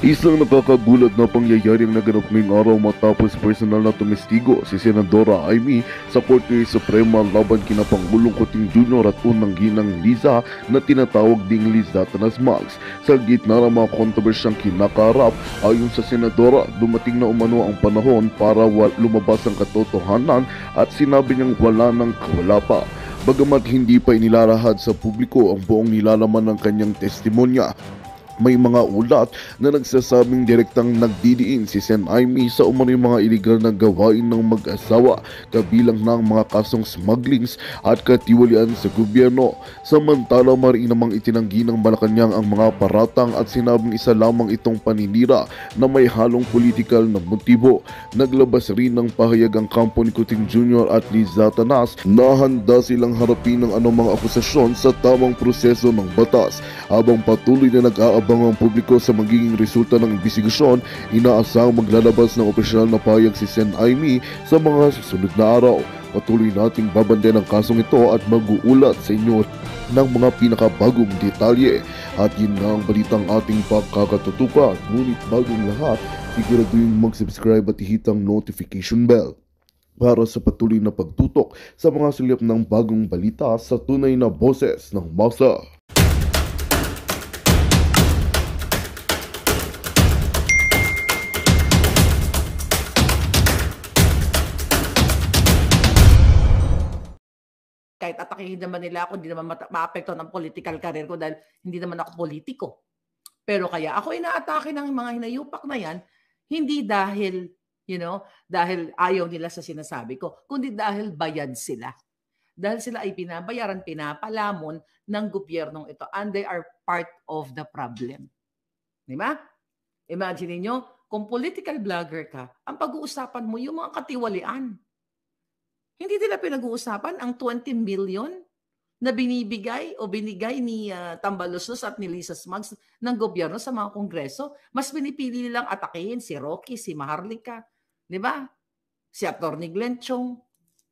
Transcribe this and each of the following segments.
Isang nakakagulat na pangyayari ang naganap ngayong araw matapos personal na tumestigo si Senadora Amy sa Korte Suprema laban kina Pangulong Kuting Jr. at unang ginang Liza na tinatawag ding Liza Tanas Mags. Sa gitna ng mga kontrobersyang kinakarap, ayon sa Senadora, dumating na umano ang panahon para lumabas ang katotohanan at sinabi niyang wala nang kawala pa. Bagamat hindi pa inilalahad sa publiko ang buong nilalaman ng kanyang testimonya, may mga ulat na nagsasabing direktang nagdidiin si Sen Amy sa umano'y mga iligal na gawain ng mag-asawa, kabilang ng mga kasong smugglings at katiwalian sa gobyerno. Samantala, maring namang itinanggi ng Malacanang ang mga paratang at sinabing isa lamang itong paninira na may halong politikal na motibo. Naglabas rin ng pahayag ang kampo ni Kuting Jr. at Liza Tanas na handa silang harapin ng anumang akusasyon sa tamang proseso ng batas. Habang patuloy na nag-aabang ang publiko sa magiging resulta ng imbestigasyon, inaasahang maglalabas ng opisyal na pahayag si Sen Amy sa mga susunod na araw. Patuloy nating babantayan ang kasong ito at mag-uulat sa inyo ng mga pinakabagong detalye. At yun nga ang balitang ating pagkakatutukan. Ngunit bagong lahat, siguraduhin mag-subscribe at ihitang notification bell para sa patuloy na pagtutok sa mga silip ng bagong balita sa tunay na boses ng masa. Kahit atakihin naman nila ako, hindi naman maapektuhan ang political career ko dahil hindi naman ako politiko. Pero kaya ako inaatake ng mga hinayupak na yan, hindi dahil, dahil ayaw nila sa sinasabi ko, kundi dahil bayad sila. Dahil sila ay pinabayaran, pinapalamon ng gobyernong ito and they are part of the problem. Di ba? Imagine niyo, kung political blogger ka, ang pag-uusapan mo yung mga katiwalian. Hindi nila pinag-uusapan ang 20 million na binibigay o binigay ni Tambaloslos at ni Liza Mags ng gobyerno sa mga kongreso. Mas pinipili nilang atakihin si Rocky, si Maharlika, di ba? Si Atty. Glenn Chong,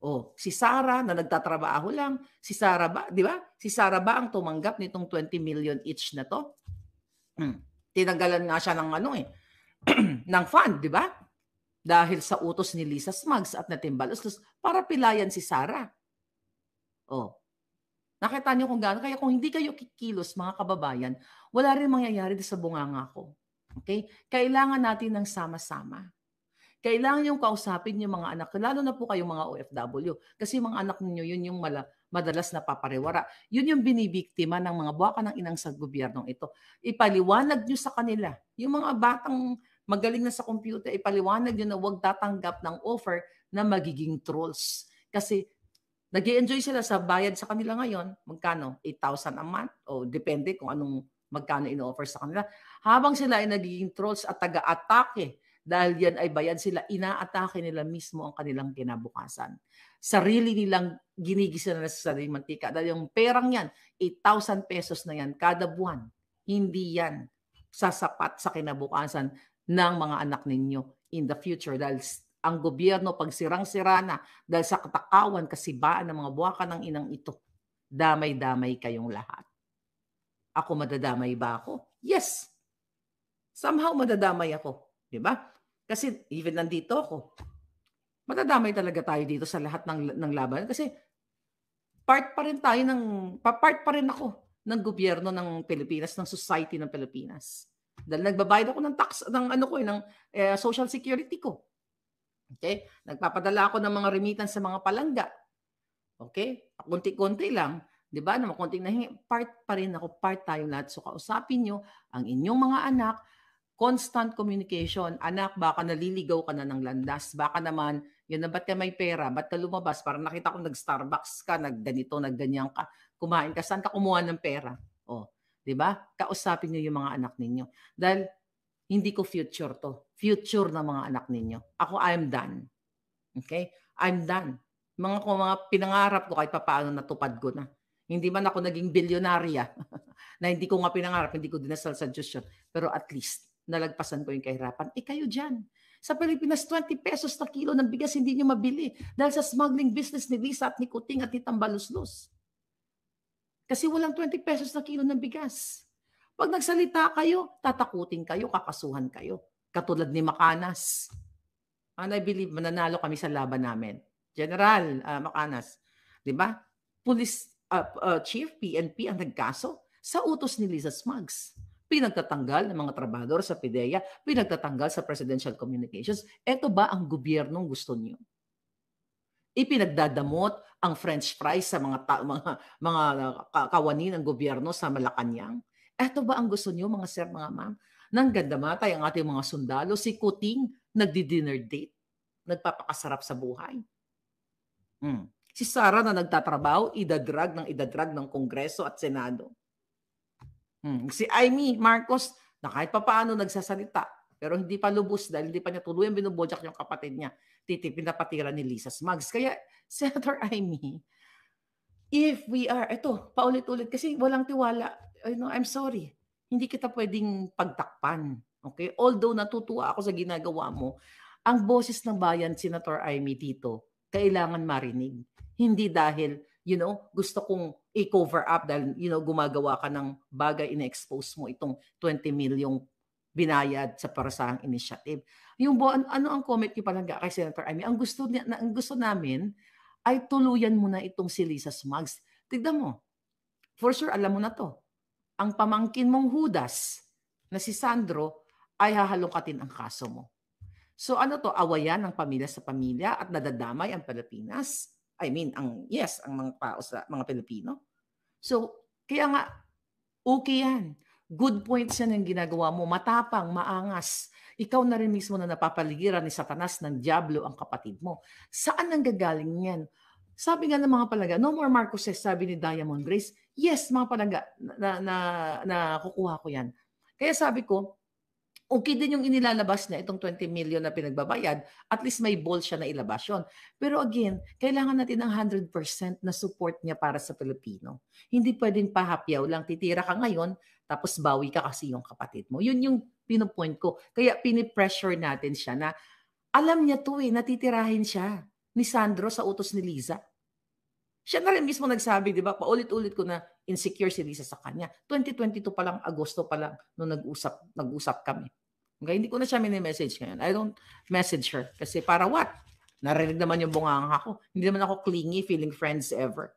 o si Sara na nagtatrabaho lang. Si Sara ba, di ba? Si Sara ba ang tumanggap nitong 20 million each na to? Tinanggalan nga siya ng ng fund, di ba? Dahil sa utos ni Liza Mags at na Tambaloslos para pilayan si Sara. Oh. Nakita niyo kung gaano. Kaya kung hindi kayo kikilos, mga kababayan, wala rin mangyayari sa bunganga ko. Okay? Kailangan natin ng sama-sama. Kailangan yung kausapin yung mga anak, lalo na po kayong mga OFW. Kasi mga anak ninyo, yun yung madalas na papariwara. Yun yung binibiktima ng mga buwaka ng inang sa gobyernong ito. Ipaliwanag nyo sa kanila. Yung mga batang magaling na sa computer, ipaliwanag nyo na huwag tatanggap ng offer na magiging trolls. Kasi nag-i-enjoy sila sa bayad sa kanila ngayon. Magkano? 8,000 a month? O depende kung anong magkano in-offer sa kanila. Habang sila ay nagiging trolls at taga-atake, dahil yan ay bayad sila, inaatake nila mismo ang kanilang kinabukasan. Sarili nilang ginigisa na sa sariling mantika. Dahil yung perang yan, 8,000 pesos na yan kada buwan. Hindi yan sasapat sa kinabukasan ng mga anak ninyo in the future. Dahil ang gobyerno, pag sirang-sira na, dahil sa katakawan, kasibaan ng mga buwaka ng inang ito, damay-damay kayong lahat. Ako madadamay ba ako? Yes. Somehow madadamay ako. Diba? Kasi even nandito ako, madadamay talaga tayo dito sa lahat ng laban. Kasi part pa rin ako ng gobyerno ng Pilipinas, ng society ng Pilipinas. Dahil nagbabayad ako ng tax, ng social security ko. Okay? Nagpapadala ako ng mga remittance sa mga palangga. Okay? Kunti-kunti lang. Diba? Na konting nahingi. Part pa rin ako. Part tayong lahat. So kausapin nyo ang inyong mga anak. Constant communication. Anak, baka naliligaw ka na ng landas. Baka naman, yun na, ba't ka may pera? Ba't ka lumabas? Parang nakita ko nag-Starbucks ka, nagganito, nagganyan ka. Kumain ka. Saan ka kumuha ng pera? Oh, diba? Kausapin nyo yung mga anak ninyo. Dahil hindi ko future to. Future ng mga anak ninyo. Ako, I'm done. Okay? I'm done. Mga pinangarap ko kahit paano natupad ko na. Hindi man ako naging bilyonarya na hindi ko nga pinangarap, hindi ko dinasal sa Diyos yun. Pero at least, nalagpasan ko yung kahirapan. Kayo dyan. Sa Pilipinas, 20 pesos na kilo ng bigas hindi nyo mabili dahil sa smuggling business ni Liza at ni Kuting at ni Tambaloslos. Kasi walang 20 pesos na kilo ng bigas. Pag nagsalita kayo, tatakutin kayo, kakasuhan kayo. Katulad ni Macanas. And I believe mananalo kami sa laban namin. General Macanas, 'di ba? Police Chief PNP ang nagkaso sa utos ni Liza Smugs. Pinagtatanggal ng mga trabahador sa PIDEA, pinagtatanggal sa Presidential Communications. Ito ba ang gobyernong gusto niyo? Ipinagdadamot ang french fries sa mga kawani ng gobyerno sa Malacanang. Ito ba ang gusto niyo, mga sir, mga ma'am? Nang gandamatay ang ating mga sundalo, si Kuting nagdi-dinner date, nagpapakasarap sa buhay. Si Sara na nagtatrabaho, idadrag ng Kongreso at Senado. Si Amy Marcos na kahit papaano nagsasalita, pero hindi pa lubos dahil hindi pa niya tuluyang binubojak yung kapatid niya. Pinapatira ni Liza Smugs. Kaya, Senator Amy, if we are, ito, paulit-ulit, kasi walang tiwala, I'm sorry, hindi kita pwedeng pagtakpan. Okay? Although natutuwa ako sa ginagawa mo, ang boses ng bayan, Senator Amy, dito, kailangan marinig. Hindi dahil, gusto kong i-cover up dahil, gumagawa ka ng bagay, ina-expose mo itong 20 milyong binayad sa parasahang initiative. Ano ang comment niyo palangga kay Senator Amy? Ang gusto namin ay tuluyan mo na itong si Liza Smugs. Tignan mo. For sure, alam mo na to. Ang pamangkin mong Judas na si Sandro ay hahalongkatin ang kaso mo. So ano to? Awayan ng pamilya sa pamilya at nadadamay ang Pilipinas? I mean, ang mga tao sa mga Pilipino. So, kaya nga, okay yan. Good points yan ang ginagawa mo. Matapang, maangas. Ikaw na rin mismo na napapaligiran ni Satanas ng Diablo ang kapatid mo. Saan ang gagaling yan? Sabi nga ng mga palaga, no more Marcoses, sabi ni Diamond Grace. Yes, mga palaga, na kukuha ko yan. Kaya sabi ko, okay din yung inilalabas niya, itong 20 million na pinagbabayad, at least may ball siya na ilabas yun. Pero again, kailangan natin ng 100% na support niya para sa Pilipino. Hindi pwedeng pahapyaw lang, titira ka ngayon, tapos bawi ka kasi yung kapatid mo. Yun yung pinupoint ko. Kaya pinipressure natin siya na alam niya to natitirahin siya ni Sandro sa utos ni Liza. Siya na rin mismo nagsabi, di ba, paulit-ulit ko na insecure si Liza sa kanya. 2022 pa lang, Agosto pa lang, nung nag-usap kami. Okay? Hindi ko na siya mini-message ngayon. I don't message her. Kasi para what? Narinig naman yung bunganga ko. Hindi naman ako clingy, feeling friends ever.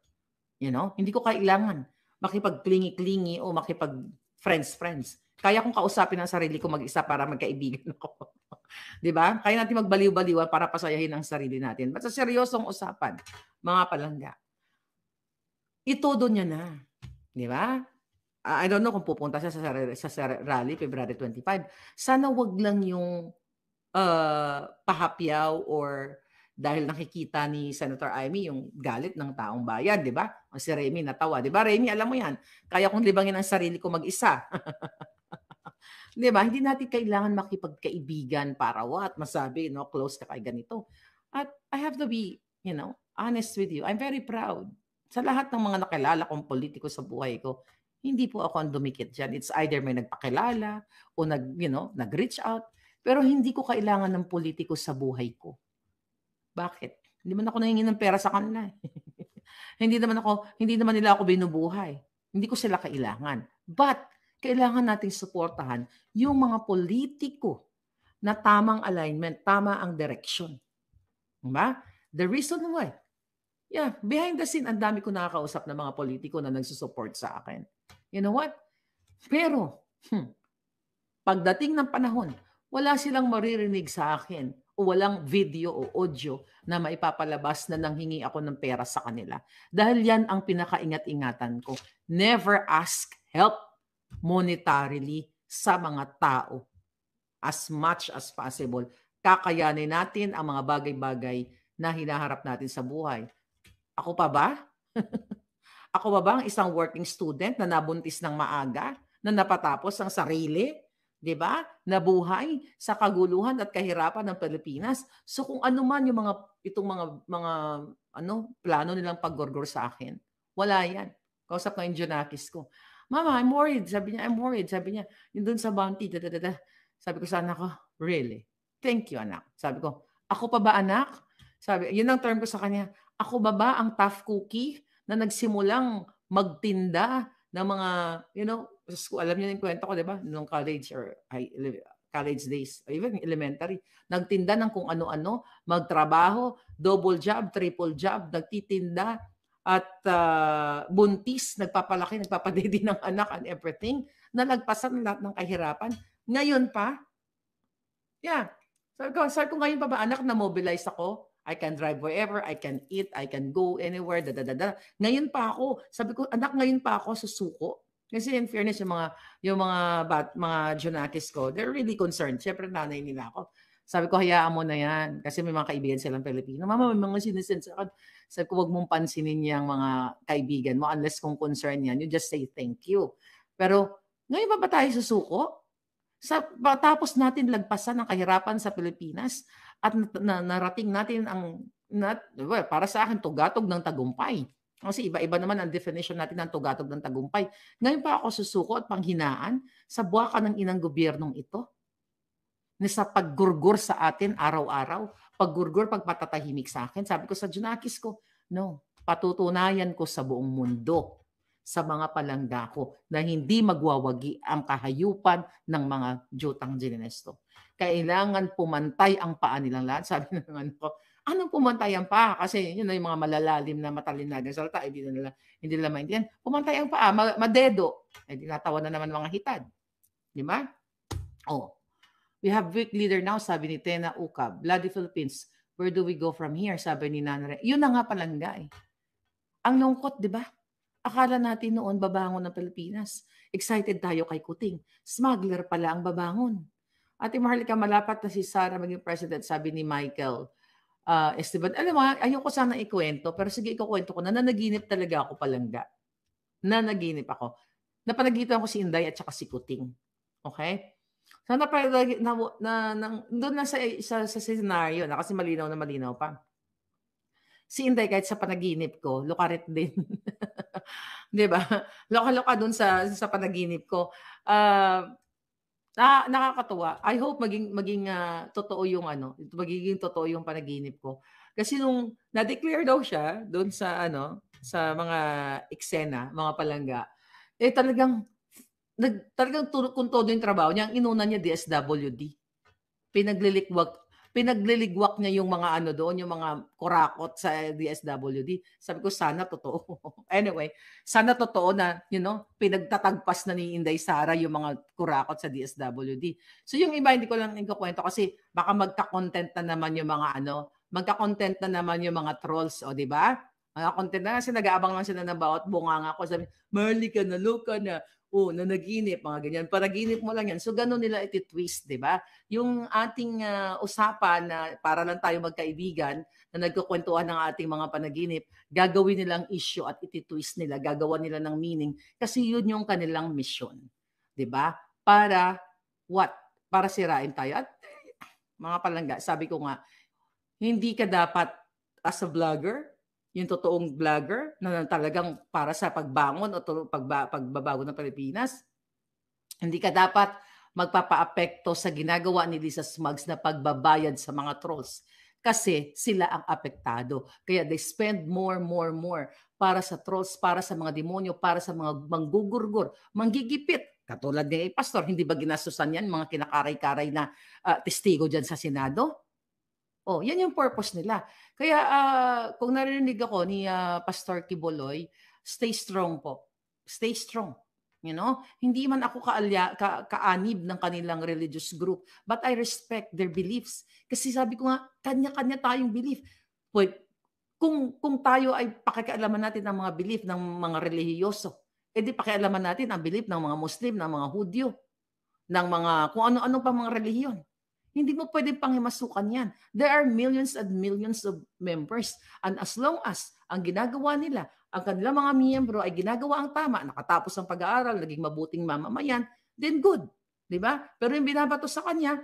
Hindi ko kailangan makipag-clingy-clingy o makipag-friends. Kaya kong kausapin ang sarili ko mag-isa para magkaibigan ako. Di ba? Kaya natin magbaliw-baliwa para pasayahin ang sarili natin. But sa seryosong usapan, mga palangga, itodo niya na. Di ba? I don't know kung pupunta siya sa rally February 25. Sana wag lang yung pahapyaw or dahil nakikita ni Senator Amy yung galit ng taong bayan, di ba? O si Remy natawa. Di ba, Remy, alam mo yan, kaya kong libangin ang sarili ko mag-isa. Di ba? Hindi natin kailangan makipagkaibigan para what? Masabi, close ka kay ganito. At I have to be, honest with you. I'm very proud. Sa lahat ng mga nakilala kong politiko sa buhay ko, hindi po ako ang dumikit dyan. It's either may nagpakilala o nag-reach out. Pero hindi ko kailangan ng politiko sa buhay ko. Bakit? Hindi man ako nahingi ng pera sa kanila. Hindi naman nila ako binubuhay. Hindi ko sila kailangan. But, kailangan nating suportahan yung mga politiko na tamang alignment, tama ang direction. Diba? The reason why. Yeah, behind the scene, ang dami ko nakakausap ng mga politiko na nagsusupport sa akin. You know what? Pero, pagdating ng panahon, wala silang maririnig sa akin o walang video o audio na maipapalabas na nanghingi ako ng pera sa kanila. Dahil yan ang pinakaingat-ingatan ko. Never ask help monetarily sa mga tao. As much as possible, kakayanin natin ang mga bagay-bagay na hinaharap natin sa buhay. Ako pa ba? Ako ba ang isang working student na nabuntis ng maaga, na napatapos ang sarili? 'Di ba? Nabuhay sa kaguluhan at kahirapan ng Pilipinas. So kung ano man yung mga plano nilang paggorgor sa akin, wala yan. Kausap ko yung Junakis ko. Mama, I'm worried. Sabi niya, I'm worried. Sabi niya, yun doon sa bounty. Sabi ko sa anak ko, really? Thank you, anak. Sabi ko, ako pa ba, anak? Sabi, yun ang term ko sa kanya. Ako ba ang tough cookie na nagsimulang magtinda ng mga, sa school, alam niyo yung kwento ko, 'di ba? Nung college or college days, or even elementary, nagtinda ng kung ano-ano, magtrabaho, double job, triple job, nagtitinda at buntis, nagpapalaki, nagpapadede ng anak and everything, nalagpasan lahat ng kahirapan. Ngayon pa, yeah. Sabi ko ngayon pa ba, anak, na-mobilize ako. I can drive wherever, I can eat, I can go anywhere, da. Ngayon pa ako, sabi ko, anak, ngayon pa ako susuko. Kasi in fairness, mga Junakis ko, they're really concerned. Siyempre, nanay nila ako. Sabi ko, hayaan mo na yan. Kasi may mga kaibigan silang Pilipino. Mama, may mga sinisend sa akin. Sabi ko, wag mong pansinin yung mga kaibigan mo unless kung concern yan. You just say thank you. Pero, ngayon pa ba tayo susuko? Tapos natin lagpasan ang kahirapan sa Pilipinas at narating natin para sa akin, tugatog ng tagumpay. Kasi iba-iba naman ang definition natin ng tugatog ng tagumpay. Ngayon pa ako susuko at panghinaan sa buwaka ng inang gobyernong ito na sa paggurgur sa atin araw-araw, paggurgur, pagpatatahimik sa akin. Sabi ko sa Junakis ko, no, patutunayan ko sa buong mundo, sa mga palangga ko, na hindi magwawagi ang kahayupan ng mga jutang ginenesto. Kailangan pumantay ang paa nilang lahat. Sabi ng ano ko, anong pumantay ang paa? Kasi yun na yung mga malalalim na matalinag ng salita, hindi nila maintindihan. Pumantay ang paa, madedo. Dinatawa na naman mga hitad. Di ba? Oh. We have weak leader now, sabi ni Tena Uka. Bloody Philippines, where do we go from here? Sabi ni Nanre. Yun na nga palangga eh. Ang lungkot, di ba? Akala natin noon babangon ng Pilipinas. Excited tayo kay Kuting. Smuggler pala ang babangon. Ate Maharlika, malapat na si Sara maging president, sabi ni Michael Esteban. Alam mo, ayoko sana ikwento, pero sige, ikukwento ko na nanaginip talaga ako palangga. Nanaginip ako. Napanagitan ko si Inday at saka si Kuting. Okay? Sana pa doon na sa scenario na kasi malinaw na malinaw pa. Si Inday kahit sa panaginip ko, lukarit din. 'Di ba? Loka-loka doon sa panaginip ko. Nakakatuwa. I hope maging totoo yung magiging totoo yung panaginip ko. Kasi nung na-declare daw siya doon sa sa mga eksena, mga palangga, talagang kung todo yung trabaho niya, ang inuna niya DSWD. Pinagliligwak niya yung mga doon, yung mga kurakot sa DSWD. Sabi ko, sana totoo. Anyway, sana totoo na, pinagtatagpas na ni Inday Sara yung mga kurakot sa DSWD. So yung iba, hindi ko lang ikukwento kasi baka magka-content na naman yung mga magka-content na naman yung mga trolls, o di ba? Mga-content na kasi nag-aabang lang sila ng bawat bunganga ko. Sabi, Marley ka na, loka na. Nanaginip, mga ganyan. Panaginip mo lang yan. So, ganun nila iti-twist, di ba? Yung ating usapan na para lang tayo magkaibigan, na nagkukwentuhan ng ating mga panaginip, gagawin nilang issue at iti-twist nila, gagawa nila ng meaning. Kasi yun yung kanilang mission. Di ba? Para what? Para sirain tayo. At mga palangga, sabi ko nga, hindi ka dapat as a vlogger, yung totoong vlogger na talagang para sa pagbangon o pagbabago ng Pilipinas. Hindi ka dapat magpapa-apekto sa ginagawa ni Lisa Smugs na pagbabayad sa mga trolls. Kasi sila ang apektado. Kaya they spend more para sa trolls, para sa mga demonyo, para sa mga manggugurgur, manggigipit. Katulad ni Pastor, hindi ba ginastusan yan mga kinakaray-karay na testigo dyan sa Senado? Yan yung purpose nila. Kaya kung narinig ako ni Pastor Kiboloy, stay strong po. Stay strong. Hindi man ako kaanib ng kanilang religious group, but I respect their beliefs. Kasi sabi ko nga, kanya-kanya tayong belief. Kung tayo ay pakikialaman natin ang mga belief ng mga relihiyoso, edi pakialaman natin ang belief ng mga Muslim, ng mga Hudyo, ng mga kung ano-ano pa mga relihiyon. Hindi mo pwedeng panghimasukan yan. There are millions and millions of members. And as long as ang ginagawa nila, ang kanilang mga miyembro ay ginagawa ang tama, nakatapos ang pag-aaral, naging mabuting mamamayan, then good. Diba? Pero yung binabato sa kanya,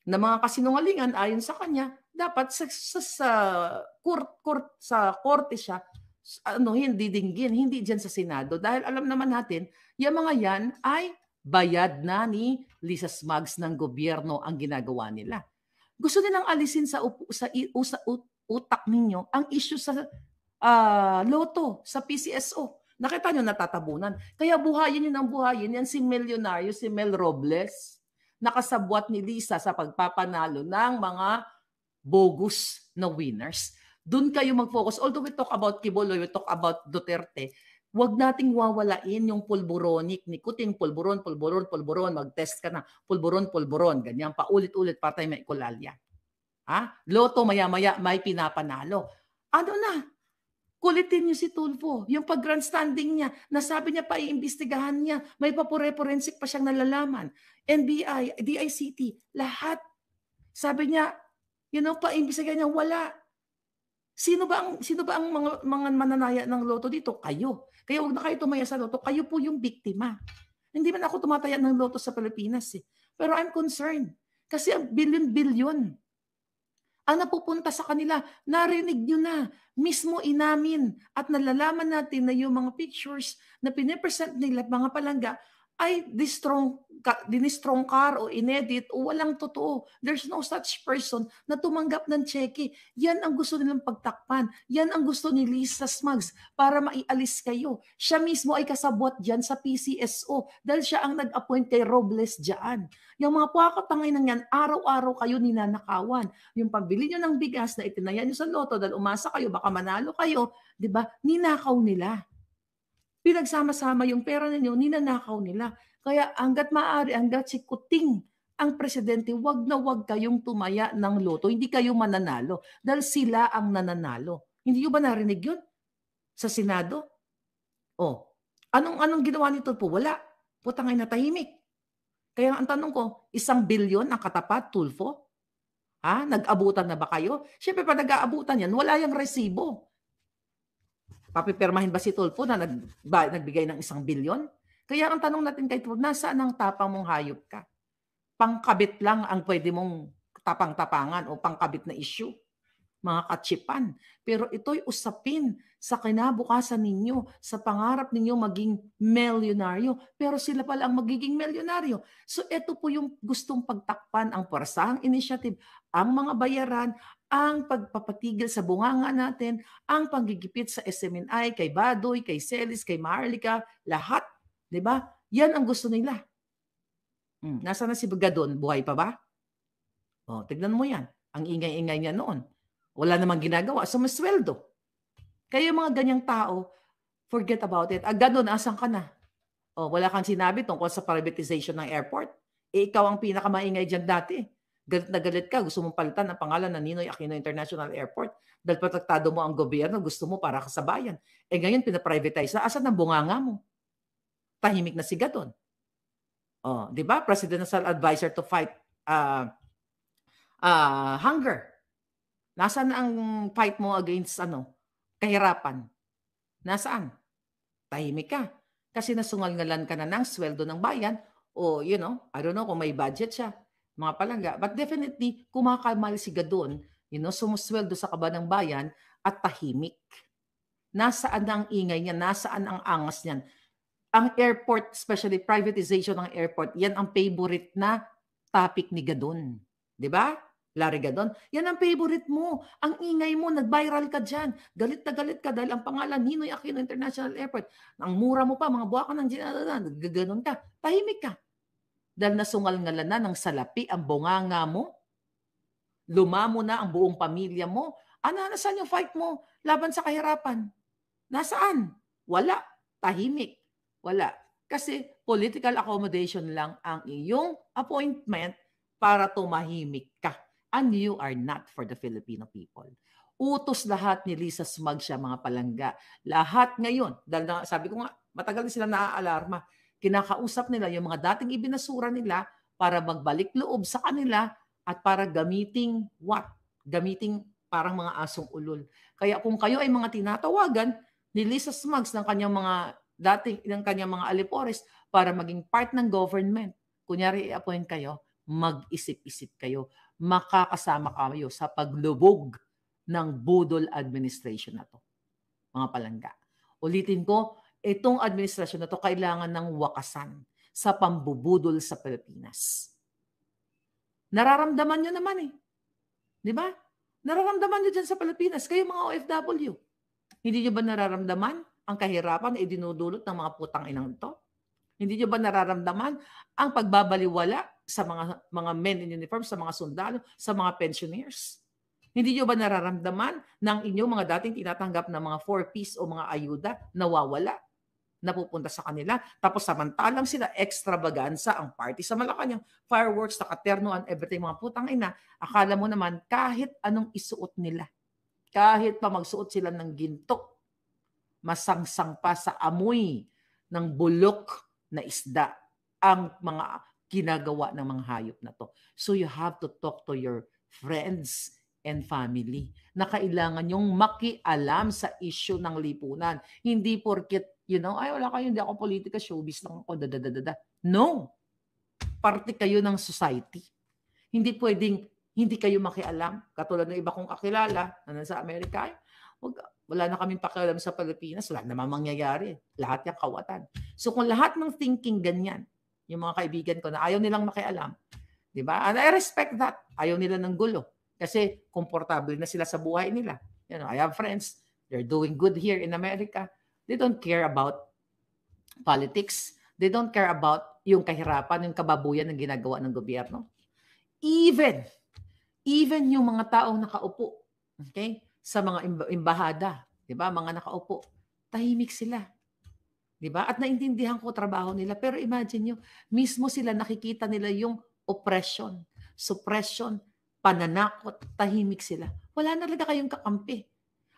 na mga kasinungalingan ayon sa kanya, dapat sa korte siya, hindi dinggin, hindi dyan sa Senado. Dahil alam naman natin, yung mga yan ay bayad na ni Lisa Smugs ng gobyerno ang ginagawa nila. Gusto nilang alisin sa utak ninyo ang issue sa loto, sa PCSO. Nakita nyo natatabunan. Kaya buhayin yun ang buhayin. Yan si milyonaryo, si Mel Robles, nakasabwat ni Lisa sa pagpapanalo ng mga bogus na winners. Doon kayo mag-focus. Although we talk about Kibuloy, we talk about Duterte, wag nating wawalain yung pulboronic, nicotine, pulburon, mag-test ka na, pulburon, ganyan, paulit-ulit, patay may ekulalya. Loto, maya-maya, may pinapanalo. Ano na? Kulitin niyo si Tulfo. Yung pag-grandstanding niya, nasabi niya pa iimbestigahan niya, may papure-forensic pa siyang nalalaman. NBI, DICT, lahat. Sabi niya, pa-imbestigahan niya, wala. Sino ba ang mga mananaya ng loto dito? Kayo. Kaya huwag na kayo tumaya sa loto. Kayo po yung biktima. Hindi man ako tumataya ng loto sa Pilipinas eh. Pero I'm concerned. Kasi ang bilyon-bilyon ang napupunta sa kanila, narinig nyo na, mismo inamin at nalalaman natin na yung mga pictures na pinipresent nila, mga palangga, ay dinistrongkar o inedit o walang totoo. There's no such person na tumanggap ng cheque. Yan ang gusto nilang pagtakpan. Yan ang gusto ni Lisa Smugs para maialis kayo. Siya mismo ay kasabwat dyan sa PCSO dahil siya ang nag-appoint kay Robles dyan. Yung mga pakatangay ng yan, araw-araw kayo ninanakawan. Yung pambili nyo ng bigas na itinaya nyo sa loto dahil umasa kayo, baka manalo kayo, di ba? Ninakaw nila. Pinagsama-sama yung pera ninyo, ninanakaw nila. Kaya hanggat maaari, hanggat si Kuting ang presidente, wag na wag kayong tumaya ng loto. Hindi kayo mananalo dahil sila ang nananalo. Hindi nyo ba narinig yun? Sa Senado? Anong ginawa nito po? Wala. Putangay na tahimik. Kaya ang tanong ko, 1 bilyon ang katapat, Tulfo? Nag-abutan na ba kayo? Siyempre pa nag-aabutan yan, wala yung resibo. Papipirmahin ba si Tulfo na nagbigay ng 1 bilyon? Kaya ang tanong natin kay Tulfo, nasaan ang tapang mong hayop ka? Pangkabit lang ang pwede mong tapang-tapangan o pangkabit na issue. Mga katsipan. Pero ito'y usapin sa kinabukasan ninyo, sa pangarap ninyo maging milyonaryo. Pero sila pala ang magiging milyonaryo. So ito po yung gustong pagtakpan, ang Puwersahang Initiative, ang mga bayaran, ang pagpapatigil sa bunganga natin, ang panggigipit sa SMNI, kay Badoy, kay Celis, kay Maharlika, lahat. Diba? Yan ang gusto nila. Nasaan na si Gadon? Buhay pa ba? Tignan mo yan. Ang ingay-ingay niya noon. Wala namang ginagawa. So, masweldo. Kaya yung mga ganyang tao, forget about it. Gadon, asan ka na? Wala kang sinabi tungkol sa privatization ng airport. Ikaw ang pinakamaingay dyan dati. Galit na galit ka, gusto mong palitan ang pangalan ng Ninoy Aquino International Airport dahil protektado mo ang gobyerno, gusto mo para ka sa bayan. Ngayon, pinaprivatize na. Asan ang bunganga mo? Tahimik na si Gadon. Di ba? Presidential advisor to fight hunger. Nasaan ang fight mo against kahirapan? Nasaan? Tahimik ka. Kasi nasungal-ngalan ka na ng sweldo ng bayan o I don't know kung may budget siya. Mga palangga. But definitely, kumakamal si Gadon, sumusweldo sa kaba ng bayan at tahimik. Nasaan ang ingay niya? Nasaan ang angas niyan? Ang airport, especially privatization ng airport, yan ang favorite na topic ni Gadon. Di ba? Larry Gadon, yan ang favorite mo. Ang ingay mo, nag-viral ka dyan. Galit na galit ka dahil ang pangalan, Ninoy Aquino International Airport. Ang mura mo pa, mga buwaka ng nagaganon ka. Tahimik ka. Dahil nasungal-ngalan na ng salapi ang bunganga mo. Lumamo na ang buong pamilya mo. Nasaan yung fight mo laban sa kahirapan? Nasaan? Wala. Tahimik. Wala. Kasi political accommodation lang ang iyong appointment para tumahimik ka. And you are not for the Filipino people. Utos lahat ni Lisa Smugs siya, mga palangga. Lahat ngayon, dahil sabi ko nga, matagal na sila naaalarma. Kinakausap nila yung mga dating ibinasura nila para magbalik loob sa kanila at para gamiting what? Gamiting parang mga asong ulol. Kaya kung kayo ay mga tinatawagan ni Lisa Smugs ng kanyang mga mga alipores para maging part ng government, kunyari i-appoint kayo, mag-isip-isip kayo, makakasama kayo sa paglubog ng budol administration na to. Mga palangga. Ulitin ko, itong administrasyon na to kailangan ng wakasan sa pambubudol sa Pilipinas. Nararamdaman nyo naman eh. Di ba? Nararamdaman nyo dyan sa Pilipinas. Kayo mga OFW. Hindi nyo ba nararamdaman ang kahirapan na idinudulot ng mga putang inang ito? Hindi nyo ba nararamdaman ang pagbabaliwala sa mga men in uniform, sa mga sundalo, sa mga pensioners? Hindi nyo ba nararamdaman ng inyong mga dating tinatanggap na mga 4-piece o mga ayuda nawawala, napupunta sa kanila? Tapos samantalang sila extravaganza ang party sa Malacanang, fireworks, nakaterno and everything, mga putang ina. Akala mo naman kahit anong isuot nila, kahit pa magsuot sila ng ginto, masangsang pa sa amoy ng bulok na isda ang mga ginagawa ng mga hayop na to. So you have to talk to your friends and family na kailangan yung makialam sa issue ng lipunan. Hindi porket, ay wala kayo, hindi ako politika, showbiz lang ako, dadadadada. No. Parte kayo ng society. Hindi pwedeng hindi kayo makialam. Katulad ng iba kong kakilala na nasa Amerika, wala na kaming pakialam sa Pilipinas, wala namang mangyayari. Lahat yung kawatan. So kung lahat ng thinking ganyan, yung mga kaibigan ko na ayaw nilang makialam, di ba? And I respect that. Ayaw nila ng gulo. Kasi komportable na sila sa buhay nila. I have friends, they're doing good here in America. They don't care about politics. They don't care about yung kahirapan, yung kababuyan ng ginagawa ng gobyerno. Even yung mga taong nakaupo, okay, sa mga embahada, di ba? Mga nakaupo, tahimik sila. Di ba? At naintindihan ko trabaho nila. Pero imagine nyo, mismo sila nakikita nila yung oppression, suppression, pananakot, tahimik sila. Wala na talaga kayong kakampi.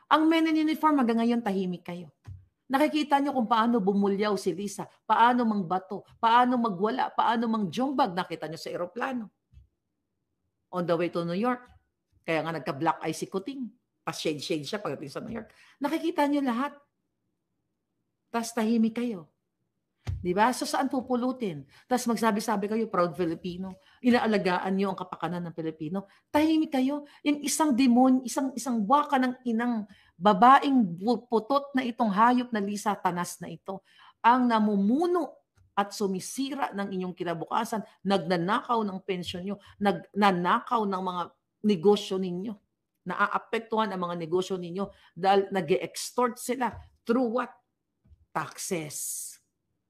Ang men in uniform, hanggang ngayon tahimik kayo. Nakikita nyo kung paano bumulyaw si Lisa, paano mangbato, paano magwala, paano mangjombag. Nakita nyo sa eroplano. On the way to New York. Kaya nga nagka-black eye si Kuting. Pa-shade-shade siya pagdating sa New York. Nakikita nyo lahat. Tapos tahimik kayo. Diba? So saan pupulutin? Tapos magsabi-sabi kayo, proud Filipino. Inaalagaan nyo ang kapakanan ng Pilipino. Tahimik kayo. Yung isang demon, isang waka ng inang babaeng putot na itong hayop na Lisa Tanas na ito, ang namumuno at sumisira ng inyong kinabukasan, nagnanakaw ng pensyon nyo, nagnanakaw ng mga negosyo ninyo. Naaapektuhan ang mga negosyo ninyo dahil nag-extort sila through what? Taxes.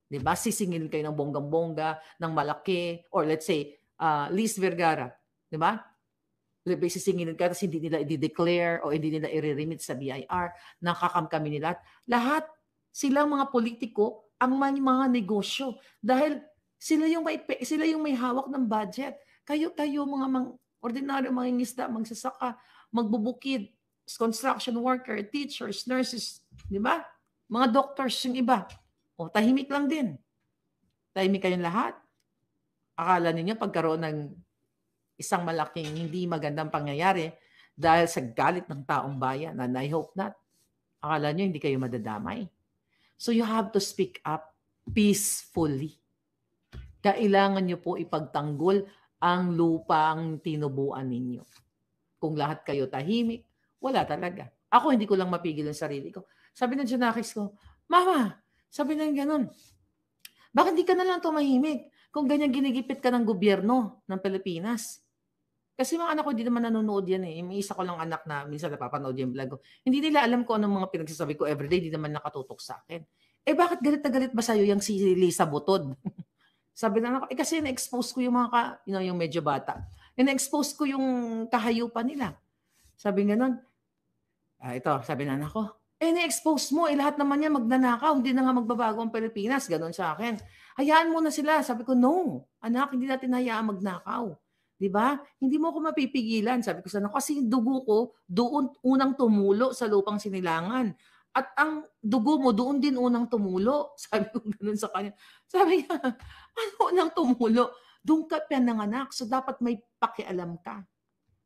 Diba? Sisingilin kayo ng bonggang-bongga, ng malaki, or let's say, Liz Vergara. Diba? Sisingilin kayo, tapos hindi nila i-declare o hindi nila i-remit sa BIR. Nakakamkami nila. Lahat, silang mga politiko, ang mga negosyo. Dahil sila yung may hawak ng budget. Kayo mga ordinaryong mga ngisda, magsasaka, magbubukid, construction worker, teachers, nurses, di ba? Mga doctors yung iba. O, tahimik lang din. Tahimik kayong lahat. Akala ninyo pagkaroon ng isang malaking hindi magandang pangyayari dahil sa galit ng taong bayan, and I hope not. Akala nyo hindi kayo madadamay. So you have to speak up peacefully. Kailangan nyo po ipagtanggol ang lupang tinubuan ninyo. Kung lahat kayo tahimik, wala talaga. Ako hindi ko lang mapigil ang sarili ko. Sabi ng Junakis ko, Mama, sabi na gano'n, bakit di ka na lang tumahimik kung ganyan ginigipit ka ng gobyerno ng Pilipinas? Kasi mga anak ko, hindi naman nanonood yan eh. May isa ko lang anak na minsan napapanood yung vlog ko. Hindi nila alam ko anong mga pinagsasabi ko everyday, hindi naman nakatutok sa akin. Bakit galit na galit ba sa'yo yung si Lisa Butod? Sabi na ako, kasi na-expose ko yung mga, yung medyo bata. Na-expose ko yung kahayupan nila. Sabi nga nun, sabi na anak ko, na-expose mo, lahat naman yan magnanakaw, hindi na nga magbabago ang Pilipinas. Ganon sa akin. Hayaan mo na sila. Sabi ko, no, anak, hindi natin hayaan magnakaw. Diba? Hindi mo ako mapipigilan. Sabi ko sana, kasi yung dugo ko, doon unang tumulo sa lupang sinilangan. At ang dugo mo, doon din unang tumulo. Sabi ko ganun sa kanya. Sabi niya, ano unang tumulo? Doon ka pinanganak. So dapat may pakialam ka.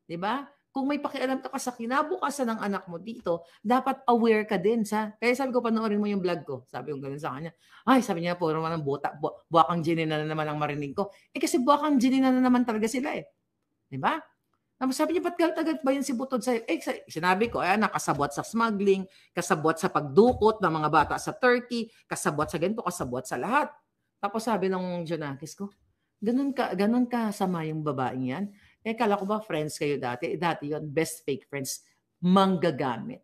Diba? Kung may pakialam ka sa kinabukasan ng anak mo dito, dapat aware ka din sa. Kaya sabi ko, panoorin mo yung vlog ko. Sabi ko ganun sa kanya. Sabi niya po, naman ng buwakang ginina na naman ang marinig ko. Kasi buwakang ginina na naman talaga sila eh. Diba? Sabi niya, ba't galit ba yun si Butod sa'yo? Sinabi ko, kasabwat sa smuggling, kasabwat sa pagdukot ng mga bata sa Turkey, kasabwat sa ganito, kasabwat sa lahat. Tapos sabi ng Junakis ko, ganun ka sama yung babaeng yan. Kala ko ba friends kayo dati? Dati yon best fake friends, manggagamit.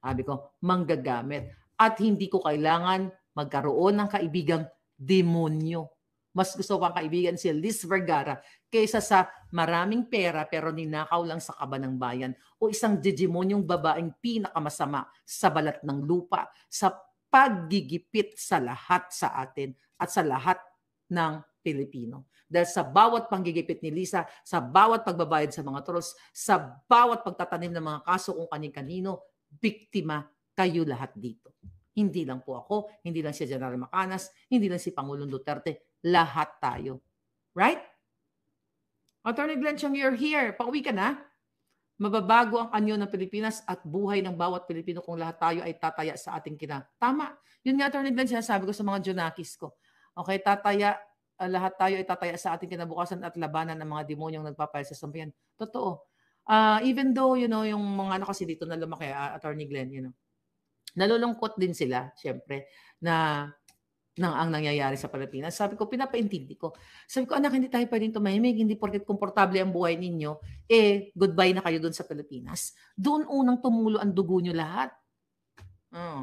Sabi ko, manggagamit. At hindi ko kailangan magkaroon ng kaibigang demonyo. Mas gusto ko ang kaibigan si Liz Vergara kaysa sa maraming pera pero ninakaw lang sa kaba ng bayan o isang demonyong babaeng pinakamasama sa balat ng lupa sa paggigipit sa lahat sa atin at sa lahat ng Pilipino. Dahil sa bawat panggigipit ni Lisa, sa bawat pagbabayad sa mga trolls, sa bawat pagtatanim ng mga kaso kung kanin-kanino, biktima kayo lahat dito. Hindi lang po ako, hindi lang si General Macanas, hindi lang si Pangulong Duterte, lahat tayo. Right? Attorney Glenn Chong, you're here. Pauwi ka na. Mababago ang anyo ng Pilipinas at buhay ng bawat Pilipino kung lahat tayo ay tataya sa ating Tama. Yun nga, Attorney Glenn, sinasabi ko sa mga Junakis ko. Okay, lahat tayo ay tataya sa ating kinabukasan at labanan ng mga demonyong nagpapayal sa sambayan. Totoo. Even though, yung mga kasi dito na lumaki, Attorney Glenn, nalulungkot din sila, syempre, na ang nangyayari sa Pilipinas. Sabi ko, pinapaintindi ko. Sabi ko, anak, hindi tayo pwedeng tumahimik, hindi porket komportable ang buhay ninyo, goodbye na kayo doon sa Pilipinas. Doon unang tumulo ang dugo nyo lahat.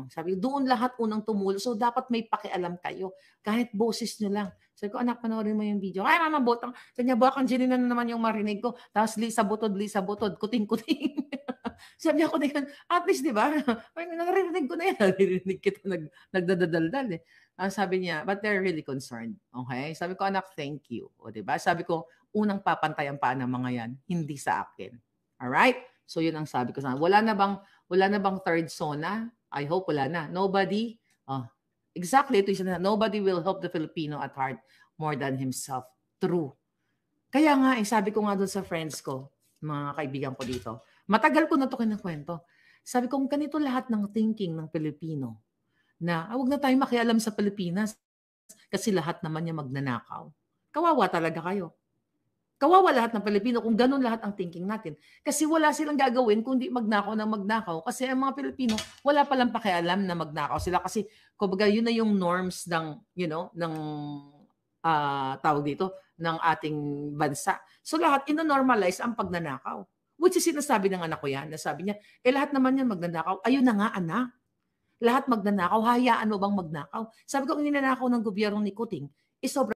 Sabi ko, doon lahat unang tumulo. So, dapat may pakialam kayo. Kahit boses nyo lang. Sabi ko, anak, panoorin mo yung video. Ay, mama, botang. Kanya, bakang Jelina na naman yung marinig ko. Tapos, Lisa Butod, kuting-kuting. Sabi ako na yun, at least, di ba? Narinig ko na yan. Narinig kita nagdadaldal sabi niya, but they're really concerned. Okay? Sabi ko, anak, thank you. O, di ba? Sabi ko, unang papantay ang paa ng mga yan, hindi sa akin. Alright? So, yun ang sabi ko sa wala na bang third zona? I hope wala na. Nobody, exactly, ito yung nobody will help the Filipino at heart more than himself. True. Kaya nga, sabi ko nga doon sa friends ko, mga kaibigan ko dito, matagal ko na ito kinakwento. Sabi ko, kung ganito lahat ng thinking ng Pilipino, na huwag na tayo makialam sa Pilipinas kasi lahat naman niya magnanakaw. Kawawa talaga kayo. Kawawa lahat ng Pilipino kung ganun lahat ang thinking natin. Kasi wala silang gagawin kundi magnakaw ng magnakaw. Kasi ang mga Pilipino, wala palang pakialam na magnakaw sila. Kasi kumbaga yun na yung norms ng, ng tawag dito, ng ating bansa. So lahat, ino-normalize ang pagnanakaw. Which is sinasabi ng anak ko yan. Nasabi niya, lahat naman yan magnanakaw. Ayun na nga, anak. Lahat magnanakaw. Hayaan mo bang magnakaw? Sabi ko, ang ninanakaw ng gobyerno ni Kuting, sobrang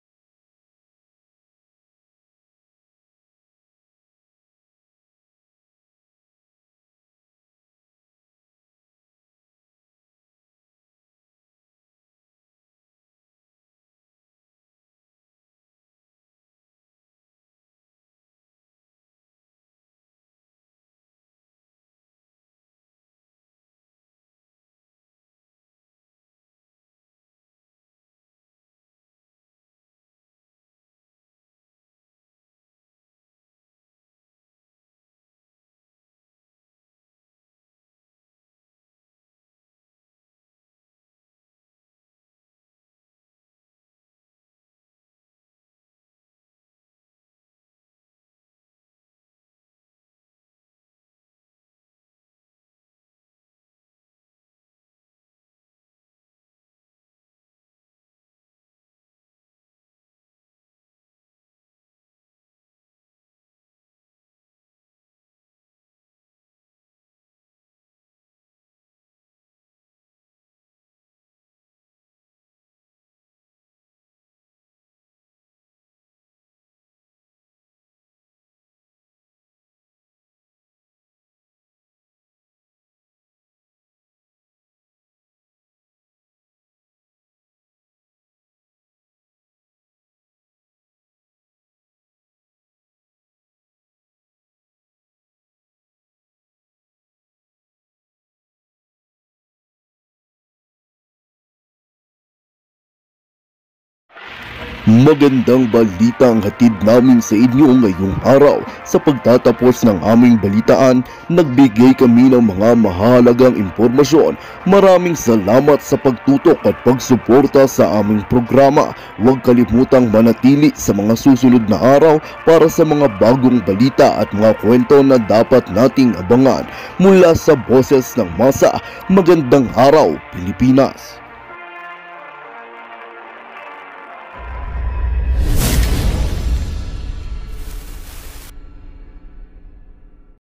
Magandang balita ang hatid namin sa inyo ngayong araw. Sa pagtatapos ng aming balitaan, nagbigay kami ng mga mahalagang impormasyon. Maraming salamat sa pagtutok at pagsuporta sa aming programa. Huwag kalimutang manatili sa mga susunod na araw para sa mga bagong balita at mga kwento na dapat nating abangan. Mula sa Boses ng Masa, magandang araw, Pilipinas!